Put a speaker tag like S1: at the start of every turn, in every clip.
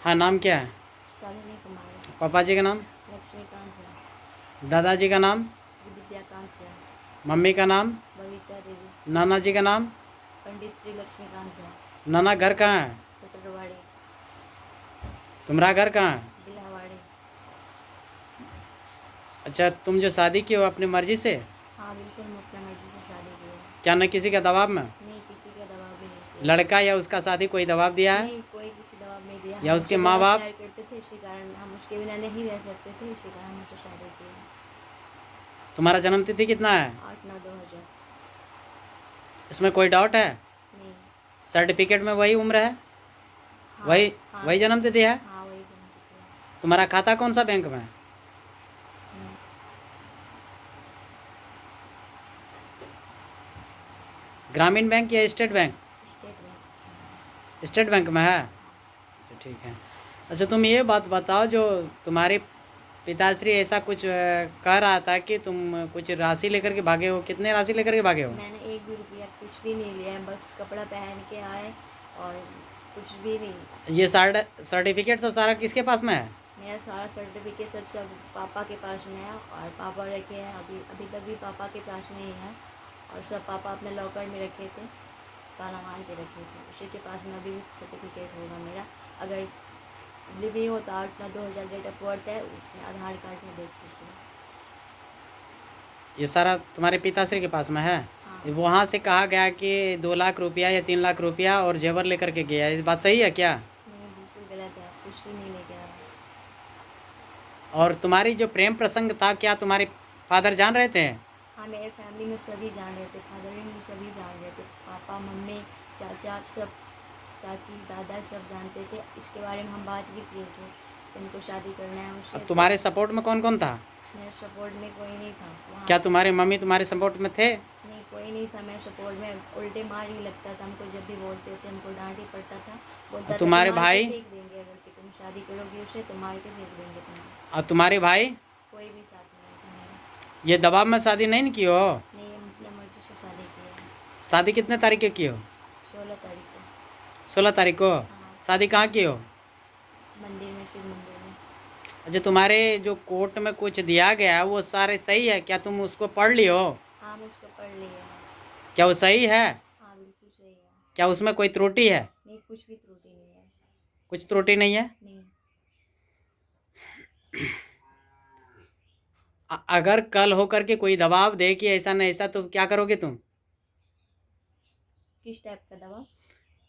S1: हाँ, नाम क्या है?
S2: शालिनी कुमारी।
S1: पापा जी का नाम?
S2: लक्ष्मीकांत झा।
S1: दादाजी का नाम?
S2: श्री विद्याकांत झा।
S1: मम्मी का नाम?
S2: बबीता देवी।
S1: नाना जी का नाम?
S2: पंडित श्री लक्ष्मीकांत झा।
S1: नाना घर कहाँ है?
S2: पटरवाड़ी।
S1: तुम्हारा घर कहाँ है?
S2: बिलावाड़ी।
S1: अच्छा, तुम जो शादी की हो अपनी मर्जी से?
S2: हाँ बिल्कुल, हम अपने मर्जी से शादी की है।
S1: क्या न किसी का दबाव में?
S2: नहीं, किसी का दबाव भी नहीं किया।
S1: लड़का या उसका शादी कोई दबाव दिया है?
S2: नहीं, कोई किसी दबाव नहीं दिया।
S1: या
S2: हम
S1: उसके
S2: उससे
S1: माँ
S2: बहुत
S1: बाप?
S2: प्यार करते थे, इसी कारण हम उसके बिना नहीं रह सकते थे, इसी कारण हम उससे शादी की है।
S1: तुम्हारा जन्म तिथि कितना है?
S2: 8/9/2000।
S1: इसमें कोई डाउट है?
S2: नहीं।
S1: सर्टिफिकेट में वही उम्र है?
S2: हाँ
S1: वही
S2: हाँ।
S1: वही जन्म तिथि है?
S2: हाँ वही जन्मतिथि है।
S1: तुम्हारा खाता कौन सा बैंक में है?
S2: हम्म,
S1: ग्रामीण बैंक या state bank?
S2: State bank.
S1: State bank में है?
S2: हाँ।
S1: अच्छा, ठीक है। अच्छा, तुम ये बात बताओ, जो तुम्हारे पिताश्री ऐसा कुछ कह रहा था कि तुम कुछ राशि लेकर के भागे हो, कितने राशि लेकर के भागे हो?
S2: मैंने 1 भी रुपया कुछ भी नहीं लिया है, बस कपड़ा पहन के आए और कुछ भी नहीं।
S1: ये सर्टिफिकेट सब सारा किसके पास में है?
S2: मेरा सारा सर्टिफिकेट सब पापा के पास में है, और पापा रखे हैं, अभी अभी तक भी पापा के पास में ही है, और सब पापा अपने लॉकर में रखे थे, ताला मार के रखे थे। उसी के पास में अभी भी सर्टिफिकेट होगा मेरा। अगर लिवी हो तो 8/9/2000 डेट ऑफ बर्थ है, उसमें आधार कार्ड में देख लीजिए।
S1: ये सारा तुम्हारे पिताश्री के पास में है?
S2: हाँ।
S1: वहाँ से कहा गया कि 2 लाख रुपया या 3 लाख रुपया और जेवर लेकर के गया, इस बात सही है क्या?
S2: नहीं, बिल्कुल गलत है, कुछ भी नहीं लेके आया।
S1: और तुम्हारी जो प्रेम प्रसंग था, क्या तुम्हारे फादर जान रहे थे?
S2: हाँ, मेरे फैमिली में सभी जान रहे थे, फादर इन सभी जान रहे थे, पापा मम्मी चाचा सब, चाची दादा सब जानते थे। इसके बारे में हम बात भी किए थे कि उनको शादी करना है
S1: अब
S2: उससे।
S1: तुम्हारे सपोर्ट में कौन कौन था?
S2: मेरे सपोर्ट में कोई नहीं था वहाँ
S1: क्या
S2: से।
S1: तुम्हारे मम्मी तुम्हारे सपोर्ट में थे?
S2: नहीं, कोई नहीं था मेरे सपोर्ट में। उल्टे मार ही लगता था हमको, जब भी बोलते थे हमको डांट ही पड़ता था। बोलता
S1: और
S2: था कि
S1: तुम्हारे
S2: मार के
S1: भाई?
S2: फेंक देंगे, अगर कि तुम शादी करोगे उससे तो मार के फेंक देंगे तुम्हें।
S1: और तुम्हारे भाई?
S2: कोई भी साथ नहीं था मेरा।
S1: ये दबाव में शादी नहीं न की हो?
S2: नहीं, हम अपने मर्जी से शादी की है।
S1: शादी कितने तारीख को की हो?
S2: 16 तारीख को।
S1: 16 तारीख को?
S2: हाँ।
S1: शादी कहाँ की हो?
S2: मंदिर में, शिव मंदिर में।
S1: अच्छा, तुम्हारे जो कोर्ट में कुछ दिया गया है वो सारे सही है क्या? तुम उसको पढ़ ली हो?
S2: हाँ, हम उसको पढ़ लिए हैं।
S1: क्या वो सही है?
S2: हाँ बिल्कुल सही है।
S1: क्या उसमें कोई त्रुटि है?
S2: नहीं, कुछ भी त्रुटि नहीं है।
S1: कुछ त्रुटि नहीं है?
S2: नहीं।
S1: अगर कल होकर के कोई दबाव दे कि ऐसा नहीं ऐसा, तो क्या करोगे तुम?
S2: किस टाइप का दवा?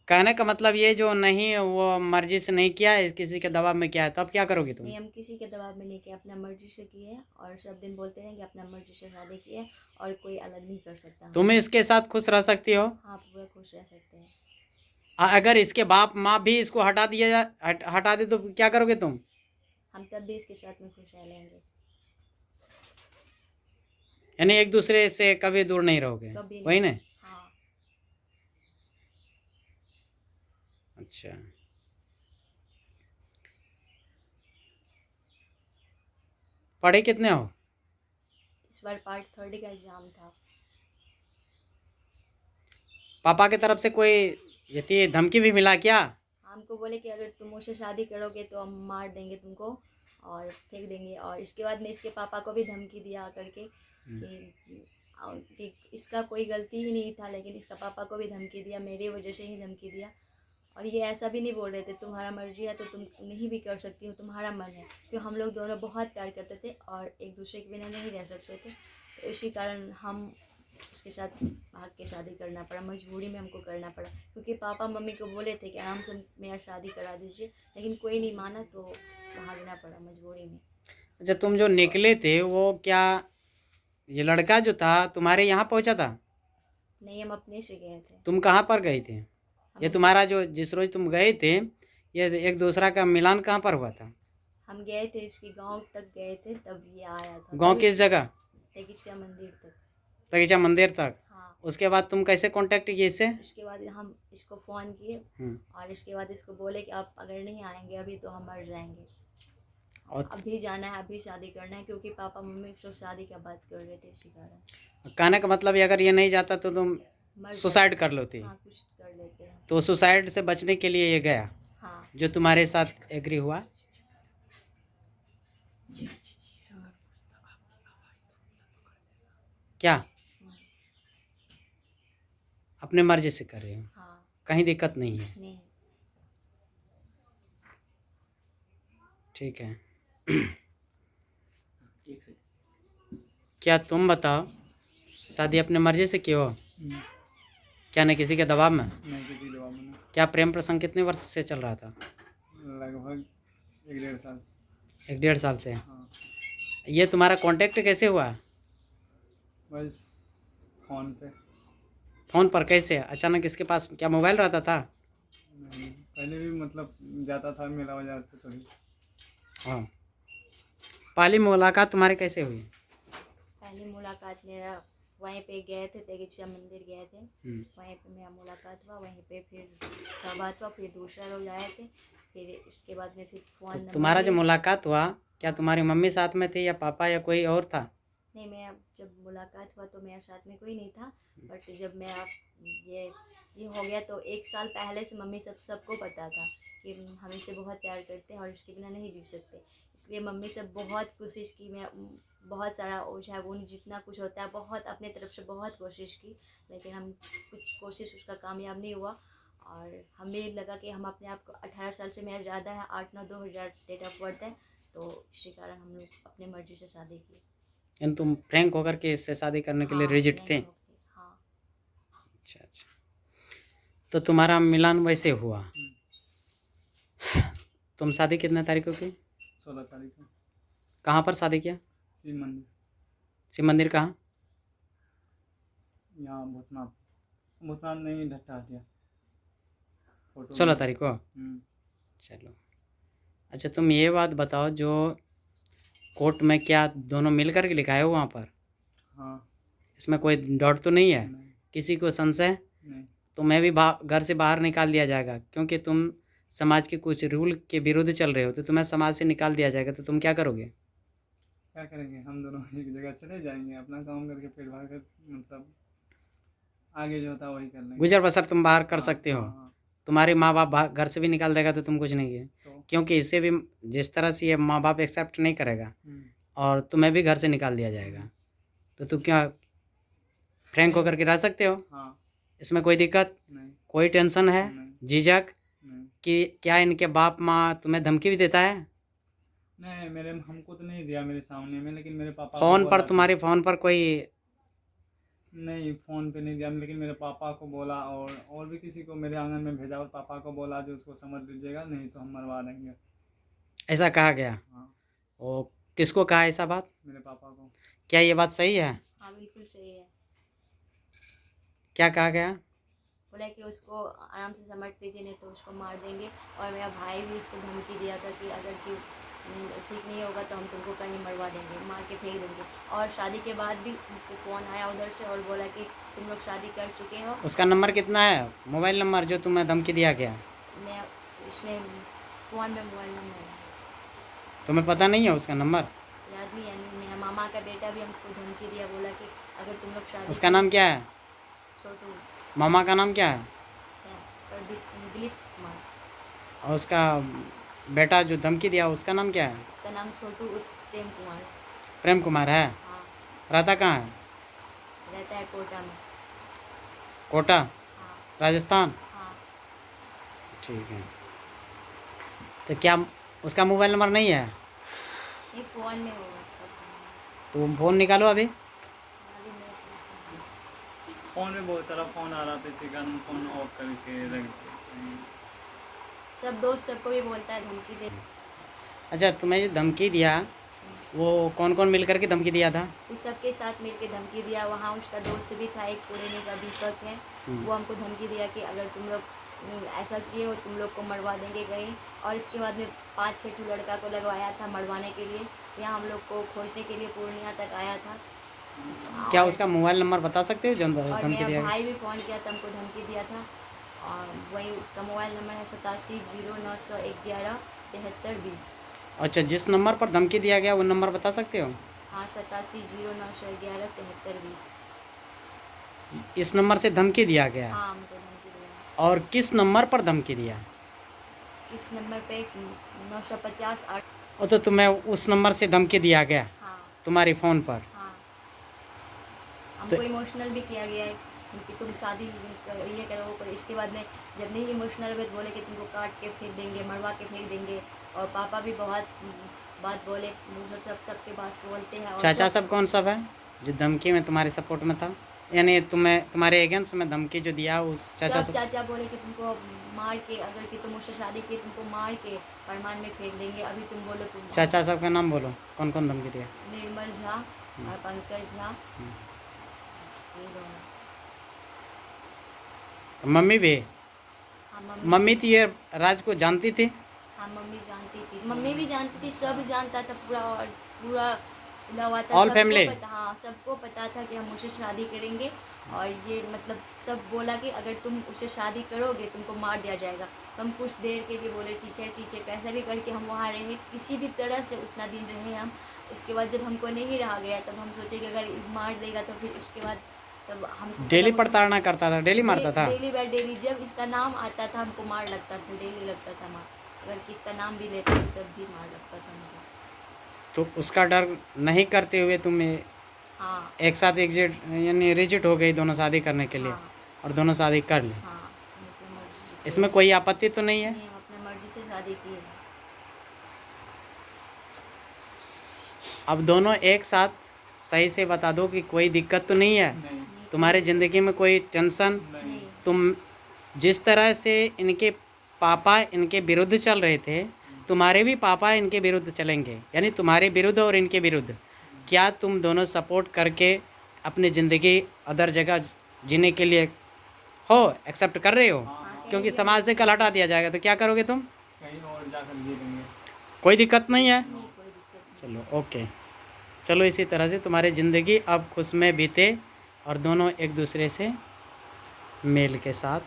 S1: कहने का मतलब ये, जो नहीं वो मर्जी से नहीं किया है, किसी के दबाव में किया है, तब क्या करोगे तुम?
S2: नहीं, हम किसी के दबाव में नहीं किए, अपना मर्जी से किए, और सब दिन बोलते रहेंगे अपना मर्जी से शादी की है, और कोई अलग नहीं कर सकता
S1: तुम
S2: हमसे।
S1: इसके साथ खुश रह सकती हो?
S2: हाँ, पूरा खुश रह सकते हैं।
S1: अगर इसके बाप माँ भी इसको हटा दे तो क्या करोगे तुम?
S2: हम तब भी इसके साथ में खुश रह लेंगे।
S1: यानी एक दूसरे से कभी दूर नहीं रहोगे?
S2: कभी
S1: वही
S2: नहीं।
S1: ना?
S2: हाँ।
S1: अच्छा, पढ़े कितने हो?
S2: इस बार पार्ट 3 का एग्ज़ाम था।
S1: पापा की तरफ से कोई ये धमकी भी मिला क्या?
S2: हमको बोले कि अगर तुम मुझसे शादी करोगे तो हम मार देंगे तुमको और फेंक देंगे, और इसके बाद में इसके पापा को भी धमकी दिया करके कि इसका कोई गलती ही नहीं था, लेकिन इसका पापा को भी धमकी दिया, मेरी वजह से ही धमकी दिया। और ये ऐसा भी नहीं बोल रहे थे तुम्हारा मर्जी है तो तुम नहीं भी कर सकती हो, तुम्हारा मन है, क्योंकि हम लोग दोनों बहुत प्यार करते थे और एक दूसरे के बिना नहीं रह सकते थे, तो इसी कारण हम उसके साथ भाग के शादी करना पड़ा, मजबूरी में हमको करना पड़ा, क्योंकि पापा मम्मी को बोले थे कि आराम से मेरा शादी करा दीजिए, लेकिन कोई नहीं माना तो भागना पड़ा मजबूरी में।
S1: अच्छा, तुम जो निकले थे वो क्या, ये लड़का जो था तुम्हारे यहाँ पहुँचा था?
S2: नहीं, हम अपने से गए थे।
S1: तुम कहाँ पर गए थे? ये तुम्हारा जो जिस रोज तुम गए थे, ये एक दूसरा का मिलान कहाँ पर हुआ था?
S2: हम गए थे इसके गांव तक गए थे, तब ये आया था।
S1: गांव किस जगह?
S2: तेगिचका मंदिर तक।
S1: तगीचा मंदिर तक?
S2: हाँ।
S1: उसके बाद तुम कैसे कांटेक्ट किए इससे?
S2: इसके बाद हम इसको फ़ोन किए, और इसके बाद इसको बोले कि आप अगर नहीं आएंगे अभी तो हम मर जाएंगे,
S1: और
S2: अभी जाना है, अभी शादी करना है, क्योंकि पापा मम्मी उसको शादी का बात कर रहे थे, इसी कारण।
S1: कहने का मतलब, अगर ये नहीं जाता तो तुम
S2: मर
S1: सुसाइड कर लेती?
S2: हाँ, कुछ कर लेते हैं।
S1: तो सुसाइड से बचने के लिए ये गया?
S2: हाँ।
S1: जो तुम्हारे साथ एग्री हुआ? क्या अपने मर्जी से कर रहे हो?
S2: हाँ
S1: कहीं दिक्कत नहीं है?
S2: नहीं।
S1: ठीक है। क्या तुम बताओ, शादी अपने मर्जी से की हो? क्या न किसी के दबाव में?
S3: नहीं, किसी दबाव में नहीं।
S1: क्या प्रेम प्रसंग कितने वर्ष से चल रहा था?
S3: लगभग 1-1.5 साल से।
S1: 1-1.5 साल से।
S3: हाँ,
S1: ये तुम्हारा कांटेक्ट कैसे हुआ?
S3: बस फ़ोन पे।
S1: फ़ोन पर कैसे? अचानक इसके पास क्या मोबाइल रहता था?
S3: नहीं, पहले भी मतलब जाता था मेला बाजार पे तभी।
S1: हाँ। पहली मुलाकात तुम्हारी कैसे हुई?
S2: पहली मुलाकात मेरा वहीं पे गए थे, तेगेचिया मंदिर गए थे, वहीं पे मेरा मुलाकात हुआ, वहीं पे फिर बात हुआ, फिर दूसरा रोज आए थे, फिर इसके बाद में फिर
S1: तो
S2: फ़ोन नंबर
S1: तुम्हारा जो
S2: लिया।
S1: मुलाकात हुआ, क्या तुम्हारी मम्मी साथ में थी या पापा या कोई और था?
S2: नहीं, मैं जब मुलाकात हुआ तो मेरे साथ में कोई नहीं था, बट जब मैं ये हो गया तो 1 साल पहले से मम्मी सबको पता था कि हम इसे बहुत प्यार करते हैं और इसके बिना नहीं जी सकते। इसलिए मम्मी सब बहुत कोशिश की, मैं बहुत सारा चाहे वो जितना कुछ होता है बहुत अपने तरफ से बहुत कोशिश की, लेकिन हम कुछ कोशिश उसका कामयाब नहीं हुआ। और हमें लगा कि हम अपने आप को 18 साल से मेरा ज़्यादा है, 8-9-2000 डेट ऑफ बर्थ है, तो इसी कारण हम लोग अपने मर्जी से शादी की।
S1: यानी तुम फ्रैंक होकर के इससे शादी करने के लिए
S2: हाँ,
S1: रिजिट थे?
S2: फ्रैंक होके, हाँ।
S1: अच्छा अच्छा। तो तुम्हारा मिलन वैसे हुआ। तुम शादी कितने तारीख को की?
S3: 16 तारीख को।
S1: कहाँ पर शादी किया?
S3: शिव मंदिर,
S1: शिव मंदिर कहाँ?
S3: यहाँ भूतनाथ। भूतनाथ नहीं, ढट्टा हटिया। फोटो
S1: 16
S3: में।
S1: तारीख को?
S3: हम्म,
S1: चलो। अच्छा तुम ये बात बताओ, जो कोर्ट में क्या दोनों मिल कर के लिखा है वहाँ पर,
S3: हाँ।
S1: इसमें कोई डाउट तो नहीं है?
S3: नहीं,
S1: किसी को संशय?
S3: नहीं।
S1: तुम्हें भी घर से बाहर निकाल दिया जाएगा, क्योंकि तुम समाज के कुछ रूल के विरुद्ध चल रहे हो, तो तुम्हें समाज से निकाल दिया जाएगा, तो तुम क्या करोगे?
S3: क्या करेंगे, हम दोनों एक जगह चले जाएंगे, अपना काम करके पेट भर कर, मतलब आगे जो होता है वही कर लेंगे।
S1: गुजर बसर तुम बाहर कर
S3: हाँ,
S1: सकते हो।
S3: हाँ,
S1: तुम्हारे माँ बाप घर से भी निकाल देगा तो तुम कुछ नहीं है,
S3: तो
S1: क्योंकि इसे भी जिस तरह से ये माँ बाप एक्सेप्ट नहीं करेगा और तुम्हें भी घर से निकाल दिया जाएगा, तो तुम क्या फ्रैंक होकर के रह सकते हो?
S3: हाँ,
S1: इसमें कोई दिक्कत,
S3: नहीं,
S1: कोई टेंशन है,
S3: नहीं,
S1: झिझक
S3: नहीं,
S1: कि क्या इनके बाप माँ तुम्हें धमकी भी देता है?
S3: नहीं, मेरे हमको तो नहीं दिया मेरे सामने में, लेकिन मेरे पापा को
S1: फ़ोन पर,
S3: बोला था।
S1: तुम्हारे फ़ोन पर कोई?
S3: नहीं, फ़ोन पे नहीं दिया, लेकिन मेरे पापा को बोला और भी किसी को मेरे आंगन में भेजा और पापा को बोला जो उसको समझ लीजिएगा, नहीं तो हम मरवा देंगे।
S1: ऐसा कहा गया?
S3: हाँ,
S1: ओ, किसको कहा ऐसा बात?
S3: मेरे पापा को।
S1: क्या ये बात सही है?
S2: हाँ, बिल्कुल सही है।
S1: क्या कहा गया?
S2: बोला कि उसको आराम से समझ लीजिए, नहीं तो उसको मार देंगे। और मेरा भाई भी उसको धमकी दिया था कि अगर कि ठीक नहीं होगा तो हम तुमको कहीं मरवा देंगे, मार के फेंक देंगे। और शादी के बाद भी उसको फ़ोन आया उधर से और बोला कि तुम लोग शादी कर चुके हो।
S1: उसका नंबर कितना है, मोबाइल नंबर जो तुम्हें धमकी दिया गया?
S2: मैं इसमें फ़ोन में मोबाइल नंबर है,
S1: तुम्हें पता नहीं है उसका नंबर?
S2: याद नहीं है। मेरा मामा का बेटा भी हमको धमकी दिया, बोला कि अगर तुम लोग शादी
S1: उसका नाम क्या है?
S2: छोटू
S1: मामा का नाम क्या है?
S2: है, दिलीप कुमार।
S1: और उसका बेटा जो धमकी दिया उसका नाम क्या है?
S2: उसका नाम छोटू उर्फ प्रेम कुमार।
S1: प्रेम कुमार है?
S2: हाँ,
S1: रहता कहाँ है?
S2: रहता है कोटा में।
S1: कोटा,
S2: हाँ,
S1: राजस्थान?
S2: हाँ।
S1: ठीक है। तो क्या उसका मोबाइल नंबर नहीं है?
S2: नहीं, फ़ोन में होगा उसका फ़ोन।
S1: तो फ़ोन निकालो अभी।
S2: अभी मेरे पास नहीं है।
S3: फ़ोन में बहुत सारा फ़ोन आ रहा था, इसी कारण फ़ोन ऑफ करके रख दिया।
S2: सब दोस्त सबको भी बोलता है धमकी दे।
S1: अच्छा तुम्हें जो धमकी दिया वो कौन कौन मिल कर के धमकी दिया था?
S2: उस सबके साथ मिलके धमकी दिया। वहाँ उसका दोस्त भी था, एक पुणे का दीपक है, वो हमको धमकी दिया कि अगर तुम लोग ऐसा किए हो तुम लोग को मरवा देंगे कहीं। और इसके बाद में 5-6 लड़का को लगवाया था मरवाने के लिए। यहाँ हम लोग को खोजने के लिए पूर्णिया तक आया था।
S1: क्या उसका मोबाइल नंबर बता सकते हो जो
S2: और
S1: धमकी
S2: मेरा
S1: दिया?
S2: भाई भी फ़ोन किया था, हमको धमकी दिया था। और वही उसका मोबाइल नंबर है 870911 7320।
S1: अच्छा जिस नंबर पर धमकी दिया गया वो नंबर बता सकते हो?
S2: हाँ, 870911 7320।
S1: इस नंबर से धमकी दिया गया?
S2: हाँ, हमको धमकी दिया।
S1: और किस नंबर पर धमकी दिया?
S2: इस नंबर पे 950 8।
S1: और तो तुम्हें उस नंबर से धमकी दिया गया
S2: हाँ
S1: तुम्हारी फ़ोन पर?
S2: हाँ,
S1: तो
S2: हमको इमोशनल भी किया गया है कि तुम शादी ये करो वो करो। इसके बाद में जब नहीं इमोशनल हुए तो बोले कि तुमको काट के फेंक देंगे, मरवा के फेंक देंगे। और पापा भी बहुत बात बोले, मुझे सबके पास बोलते हैं। और
S1: चाचा सब कौन सब है जो धमकी में तुम्हारे सपोर्ट में था, यानी तुम्हें तुम्हारे अगेंस्ट में धमकी जो दिया उस चाचा
S2: सब
S1: सब?
S2: चाचा बोले कि तुमको मार के, अगर कि तुम मुझसे शादी की तुमको मार के परमान में फेंक देंगे। अभी तुम बोलो तुम
S1: चाचा सब का नाम बोलो, कौन कौन धमकी दिया?
S2: निर्मल झा और पंकज झा, ये दोनों।
S1: मम्मी भी?
S2: हाँ
S1: मम्मी तो ये राज को जानती थी?
S2: हाँ मम्मी जानती थी, मम्मी भी जानती थी, सब जानता था पूरा। और पूरा खुला हुआ था,
S1: All
S2: सबको
S1: family?
S2: पता, हाँ सबको पता था कि हम मुझसे शादी करेंगे। और ये मतलब सब बोला कि अगर तुम उससे शादी करोगे तुमको मार दिया जाएगा। तो हम कुछ देर के लिए बोले ठीक है कैसा भी करके हम वहाँ रहे, किसी भी तरह से उतना दिन रहे हम। उसके बाद जब हमको नहीं रहा गया तब हम सोचे कि अगर मार देगा तो फिर उसके बाद तब हम
S1: डेली प्रताड़ना करता था, डेली मारता था?
S2: डेली बाय डेली जब इसका नाम आता था हमको मार लगता था, डेली लगता था मार। अगर किसका नाम भी लेते थे तब भी मार लगता था मुझे।
S1: तो उसका डर नहीं करते हुए तुम्हें
S2: हाँ
S1: एक साथ एग्जिट यानी रिजिट हो गई दोनों शादी करने के लिए,
S2: हाँ
S1: और दोनों शादी कर ली?
S2: हाँ, हम अपनी मर्जी से
S1: इसमें कोई आपत्ति तो नहीं है?
S2: नहीं, हम अपनी मर्जी से शादी की है।
S1: अब दोनों एक साथ सही से बता दो कि कोई दिक्कत तो नहीं है
S3: नहीं
S1: तुम्हारे ज़िंदगी में, कोई टेंशन?
S3: नहीं
S1: तुम जिस तरह से इनके पापा इनके विरुद्ध चल रहे थे, तुम्हारे भी पापा इनके विरुद्ध चलेंगे, यानी तुम्हारे विरुद्ध और इनके विरुद्ध। क्या तुम दोनों सपोर्ट करके अपनी ज़िंदगी अदर जगह जीने के लिए हो एक्सेप्ट कर रहे हो?
S3: हाँ,
S1: क्योंकि समाज से कल हटा दिया जाएगा तो क्या करोगे तुम?
S3: कहीं और जाकर जी लेंगे।
S1: कोई दिक्कत नहीं है?
S2: नहीं कोई दिक्कत नहीं।
S1: चलो ओके, चलो इसी तरह से तुम्हारी ज़िंदगी अब खुश में बीते और दोनों एक दूसरे से मेल के साथ